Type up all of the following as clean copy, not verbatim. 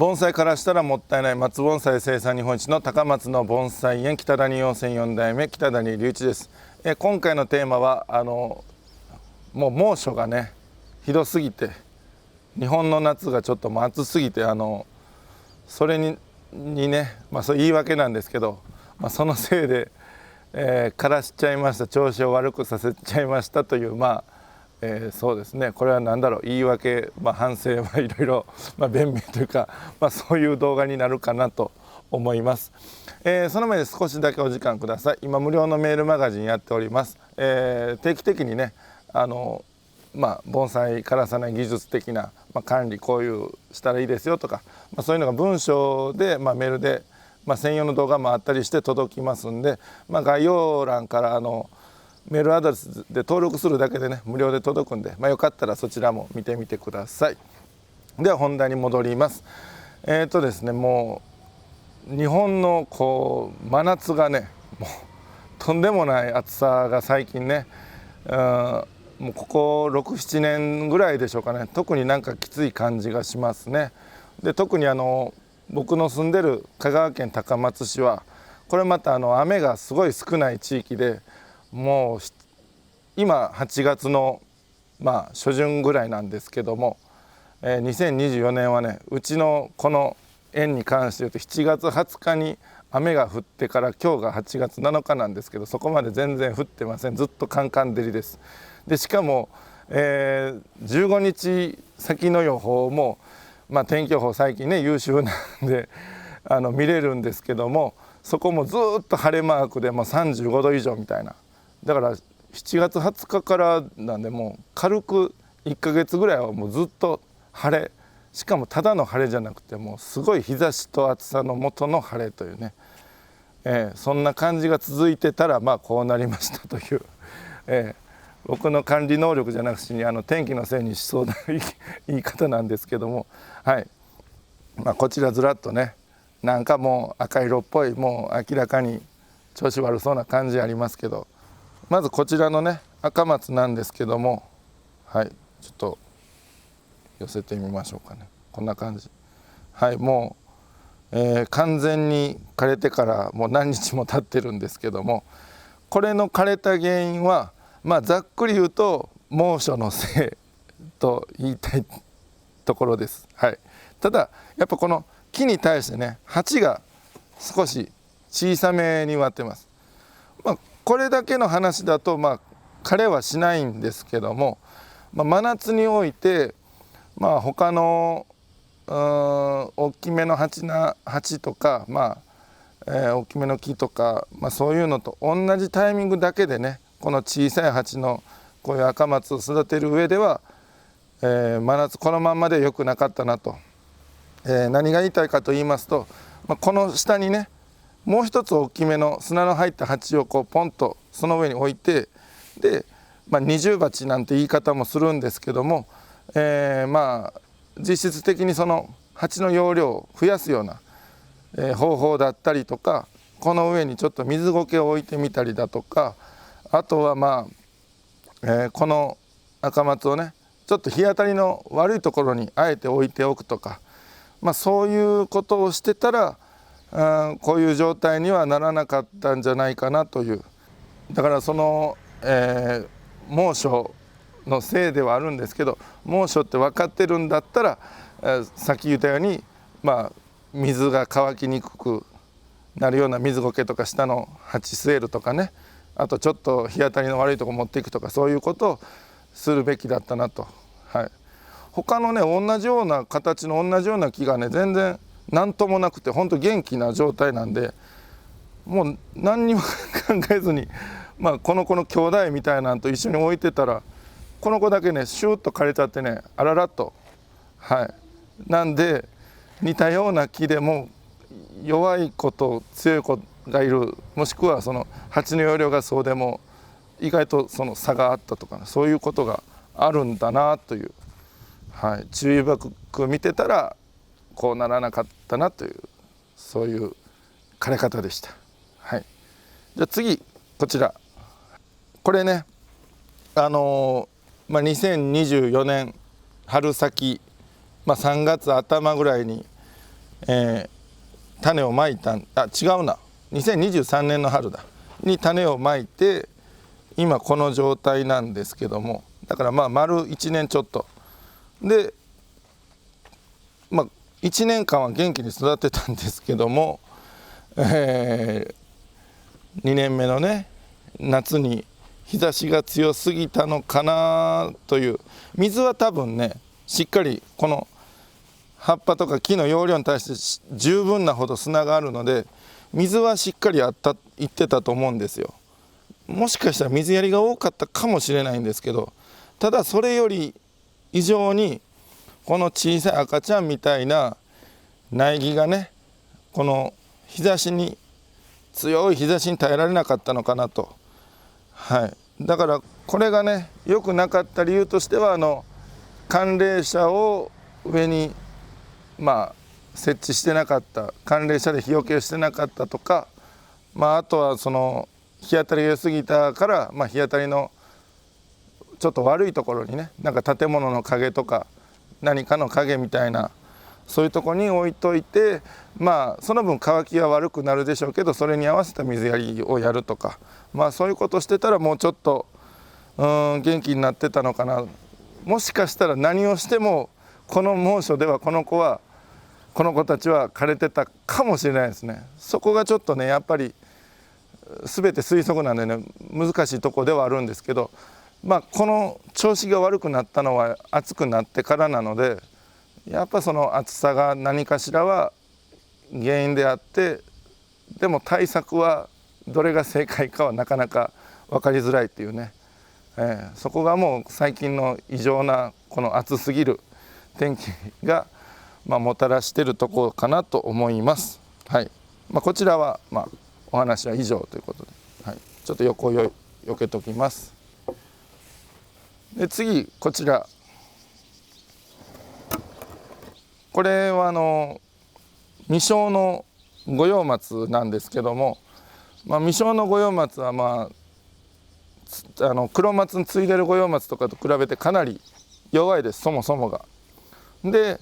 盆栽からしたらもったいない松盆栽生産日本一の高松の盆栽園北谷養泉4代目北谷隆一です。今回のテーマはもう猛暑がねひどすぎて、日本の夏がちょっともう暑すぎてそれにね、そう言い訳なんですけど、そのせいで、枯らしちゃいました、調子を悪くさせちゃいましたというそうですね、これは何だろう、言い訳、反省はいろいろ弁明というか、そういう動画になるかなと思います。その前で少しだけお時間ください。今無料のメールマガジンやっております。定期的にね盆栽枯らさない技術的な、管理こういうしたらいいですよとか、そういうのが文章で、メールで、専用の動画もあったりして届きますんで、概要欄からメールアドレスで登録するだけでね無料で届くんで、よかったらそちらも見てみてください。では本題に戻ります。ですね、もう日本の真夏がねもうとんでもない暑さが最近ね、もうここ 6,7 年ぐらいでしょうかね、特になんかきつい感じがしますね。で特に僕の住んでる香川県高松市はこれまた雨がすごい少ない地域で、もう今8月の初旬ぐらいなんですけども、2024年はねうちのこの園に関して言うと7月20日に雨が降ってから今日が8月7日なんですけど、そこまで全然降ってません。ずっとカンカン照りです。でしかも、15日先の予報も、天気予報最近ね優秀なんで見れるんですけども、そこもずっと晴れマークでもう35度以上みたいな。だから7月20日からなんで、もう軽く1ヶ月ぐらいはもうずっと晴れ、しかもただの晴れじゃなくてもうすごい日差しと暑さの下の晴れというね、そんな感じが続いてたらこうなりましたという、僕の管理能力じゃなくしに天気のせいにしそうな言い方なんですけども、はい、こちらずらっとねなんかもう赤色っぽい、もう明らかに調子悪そうな感じありますけど、まずこちらのね赤松なんですけども、はい、ちょっと寄せてみましょうかね。こんな感じ。はい、もう、完全に枯れてからもう何日も経ってるんですけども、これの枯れた原因はざっくり言うと猛暑のせいと言いたいところです。はい、ただやっぱこの木に対してね鉢が少し小さめに割ってます。これだけの話だと枯れはしないんですけども、真夏において他の大きめの鉢とか大きめの木とか、そういうのと同じタイミングだけでねこの小さい鉢のこういう赤松を育てる上では、真夏このまんまで良くなかったなと。何が言いたいかと言いますと、この下にねもう一つ大きめの砂の入った鉢をポンとその上に置いて、で、二重鉢なんて言い方もするんですけども、実質的にその鉢の容量を増やすような、方法だったりとか、この上にちょっと水苔を置いてみたりだとか、あとはこの赤松をねちょっと日当たりの悪いところにあえて置いておくとか、そういうことをしてたらこういう状態にはならなかったんじゃないかなという。だからその、猛暑のせいではあるんですけど、猛暑って分かってるんだったら、さっき言ったように、水が乾きにくくなるような水苔とか下の鉢据えるとかね、あとちょっと日当たりの悪いところ持っていくとか、そういうことをするべきだったなと。はい、他のね同じような形の同じような木がね全然何ともなくて本当元気な状態なんで、もう何にも考えずに、この子の兄弟みたいなのと一緒に置いてたら、この子だけねシューッと枯れちゃってね、あららっと。はい、なんで似たような木でも弱い子と強い子がいる、もしくはその鉢の容量がそうでも意外とその差があったとか、そういうことがあるんだなという、はい、注意深く見てたらこうならなかったなという、そういう枯れ方でした。はい、じゃあ次こちら、これね2024年春先、3月頭ぐらいに、種をまいた違うな、2023年の春だに種をまいて、今この状態なんですけども、だから丸1年ちょっとで、1年間は元気に育てたんですけども、2年目のね夏に日差しが強すぎたのかなという。水は多分ねしっかりこの葉っぱとか木の容量に対して十分なほど砂があるので、水はしっかりいってたと思うんですよ。もしかしたら水やりが多かったかもしれないんですけど、ただそれより以上にこの小さい赤ちゃんみたいな苗木がね、この強い日差しに耐えられなかったのかなと。だからこれがね良くなかった理由としては、寒冷車を上に設置してなかった、寒冷車で日よけをしてなかったとか、あとはその日当たりが良すぎたから、日当たりのちょっと悪いところにね、なんか建物の陰とか何かの陰みたいな、そういうところに置いといて、その分乾きは悪くなるでしょうけど、それに合わせた水やりをやるとか、そういうことしてたらもうちょっと元気になってたのかな。もしかしたら何をしてもこの猛暑ではこの子たちは枯れてたかもしれないですね。そこがちょっとねやっぱり全て推測なんでね難しいとこではあるんですけど、この調子が悪くなったのは暑くなってからなので、やっぱその暑さが何かしらは原因であって、でも対策はどれが正解かはなかなか分かりづらいっていうね、そこがもう最近の異常なこの暑すぎる天気がもたらしているところかなと思います。こちらはお話は以上ということで、ちょっと横をよけときます。で次こちら、これは未生の五葉松なんですけども、未生の五葉松は黒松についでる五葉松とかと比べてかなり弱いです、そもそもが。で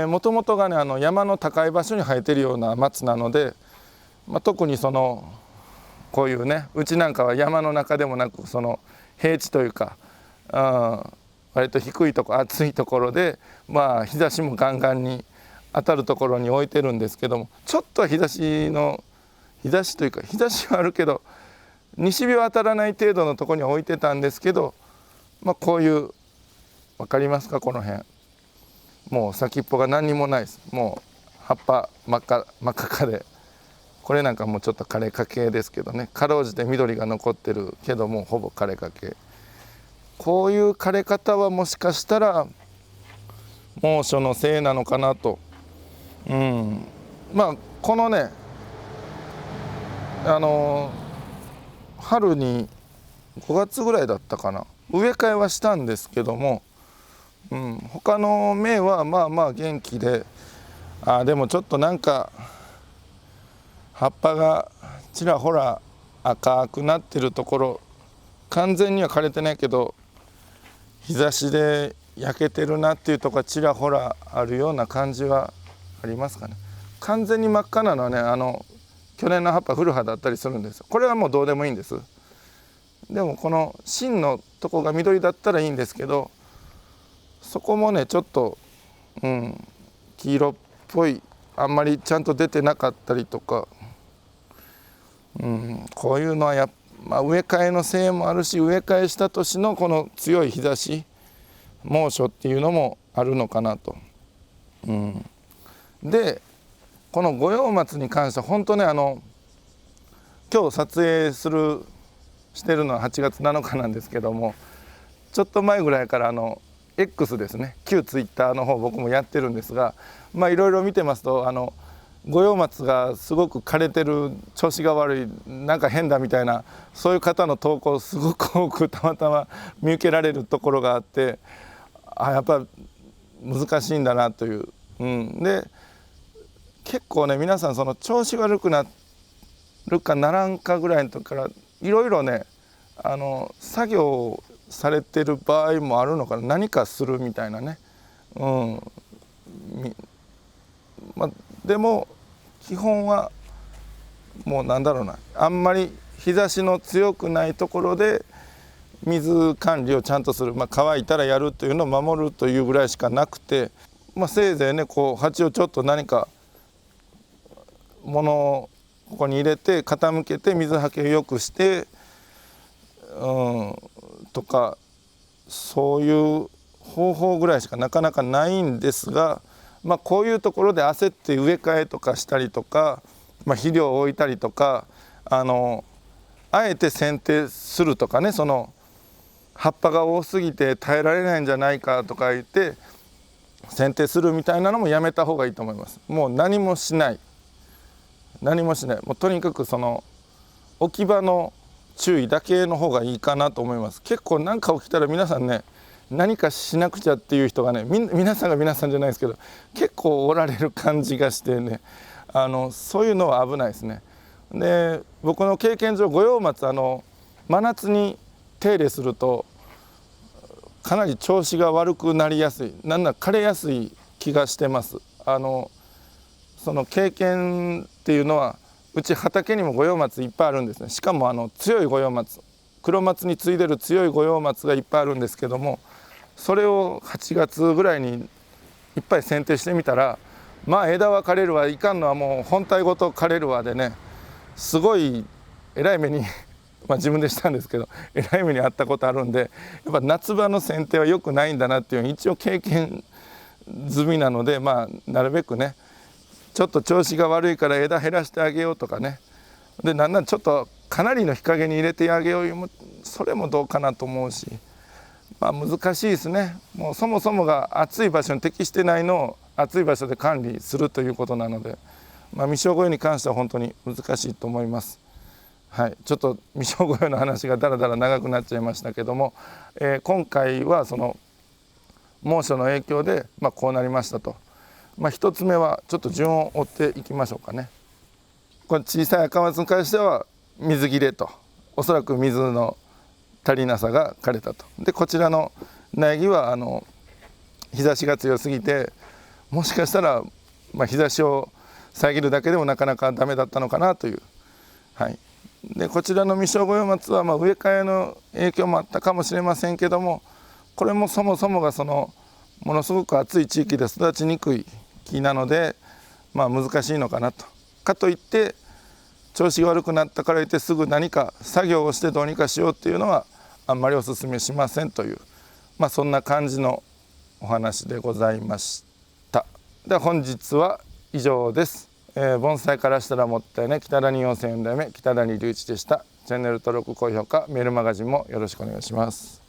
もともとがね山の高い場所に生えてるような松なので、特にこういうね、うちなんかは山の中でもなく平地というか、割と低いとこ暑いところで日差しもガンガンに当たるところに置いてるんですけども、ちょっと日差しというか日差しはあるけど西日は当たらない程度のところに置いてたんですけど、こういう分かりますか、この辺もう先っぽが何にもないです。もう葉っぱ真っ赤で、これなんかもうちょっと枯れかけですけどね、かろうじて緑が残ってるけどもほぼ枯れかけ。こういう枯れ方はもしかしたら猛暑のせいなのかなと。このね春に5月ぐらいだったかな、植え替えはしたんですけども、他の芽は元気で、でもちょっとなんか葉っぱがちらほら赤くなってるところ、完全には枯れてないけど日差しで焼けてるなっていうところがちらほらあるような感じはありますかね。完全に真っ赤なのはね去年の葉っぱ古葉だったりするんですよ。これはもうどうでもいいんです。でもこの芯のとこが緑だったらいいんですけど、そこもねちょっと黄色っぽい、あんまりちゃんと出てなかったりとか、こういうのは植え替えのせいもあるし、植え替えした年のこの強い日差し猛暑っていうのもあるのかなと。でこの五葉松に関しては本当ね今日撮影してるのは8月7日なんですけども、ちょっと前ぐらいからX ですね、旧ツイッターの方僕もやってるんですが、いろいろ見てますと五葉松がすごく枯れてる、調子が悪い、なんか変だみたいな、そういう方の投稿すごく多くたまたま見受けられるところがあって、やっぱ難しいんだなという。で結構ね皆さん調子悪くなるかならんかぐらいの時からいろいろね作業されてる場合もあるのかな、何かするみたいなね、でも基本はもうなんだろうな、あんまり日差しの強くないところで水管理をちゃんとする、乾いたらやるというのを守るというぐらいしかなくて、せいぜいねこう鉢をちょっと何か物をここに入れて傾けて水はけを良くして、とかそういう方法ぐらいしかなかなかないんですが、こういうところで焦って植え替えとかしたりとか、肥料を置いたりとか、あえて剪定するとかね、その葉っぱが多すぎて耐えられないんじゃないかとか言って剪定するみたいなのもやめた方がいいと思います。もう何もしない、もうとにかくその置き場の注意だけの方がいいかなと思います。結構何か起きたら皆さんね、何かしなくちゃっていう人がね、皆さんが皆さんじゃないですけど結構おられる感じがしてね、そういうのは危ないですね。で、僕の経験上五葉松真夏に手入れするとかなり調子が悪くなりやすい、なんなら枯れやすい気がしてます。その経験っていうのはうち畑にも五葉松いっぱいあるんですね。しかも強い五葉松、黒松に次いでる強い五葉松がいっぱいあるんですけども、それを8月ぐらいにいっぱい剪定してみたら、枝は枯れるわ、いかんのはもう本体ごと枯れるわでね、すごいえらい目に自分でしたんですけど、えらい目にあったことあるんで、やっぱ夏場の剪定は良くないんだなっていうのを一応経験済みなので、なるべくねちょっと調子が悪いから枝減らしてあげようとかね、でなんならちょっとかなりの日陰に入れてあげよう、それもどうかなと思うし、難しいですね。もうそもそもが暑い場所に適してないのを暑い場所で管理するということなので、未生御用に関しては本当に難しいと思います。はい、ちょっと未生御用の話がだらだら長くなっちゃいましたけども、今回はその猛暑の影響でこうなりましたと。1つ目はちょっと順を追っていきましょうかね。これ小さい赤松に関しては水切れと、おそらく水の足りなさが枯れたと。でこちらの苗木は日差しが強すぎて、もしかしたら日差しを遮るだけでもなかなかダメだったのかなという。はい、でこちらの未生御用松は植え替えの影響もあったかもしれませんけども、これもそもそもがそのものすごく暑い地域で育ちにくい木なので、難しいのかなと。かといって調子が悪くなったからいってすぐ何か作業をしてどうにかしようっていうのはあんまりお勧めしませんという、そんな感じのお話でございました。では本日は以上です。盆栽からしたらもったいない北谷4世4代目北谷隆一でした。チャンネル登録高評価メールマガジンもよろしくお願いします。